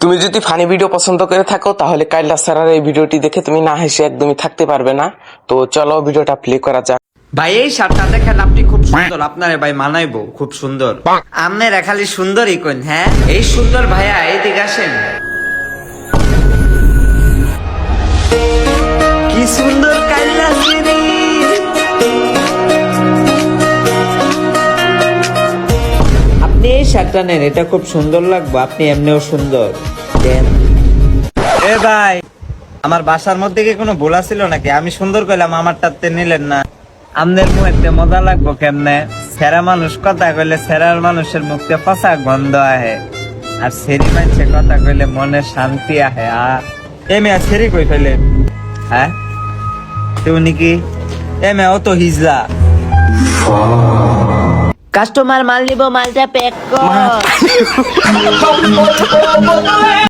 তুমি যদি funny video পছন্দ করে থাকো তাহলে কাইলা স্যারের এই ভিডিওটি দেখে তুমি না হেসে একদমই থাকতে পারবে না। তো চলো ভিডিওটা প্লে করা যাক। ভাই এই শার্টটা দেখেন আপনি খুব সুন্দর, আপনারে ভাই মানাইবো, খুব সুন্দর। আপনারা খালি সুন্দরই কোন, হ্যাঁ এই সুন্দর ভাইয়া এইদিকে আসেন। কি সুন্দর কাইলা সিরি। আপনি এই শার্টটা নেন, এটা খুব সুন্দর লাগবে, আপনি এমনিও সুন্দর। দেন এ ভাই, আমার বাসার মধ্যে কি কোনো ভুল ছিল নাকি? আমি সুন্দর কইলাম, আমারটাতে নিলেন না। আমনের মুখে মজা লাগবো কেমনে? সেরা মানুষ কথা কইলে সেরার মানুষের মুখে ফসা গন্ধ আহে, আর সেরি মানুষের কথা কইলে মনে শান্তি আহে। এ মেয়া সেরি কই ফেলে, হ্যাঁ তুমি কি এ মেয়া? ও তো হিজলা। কাস্টমার মাল নিব, মালটা প্যাক কর।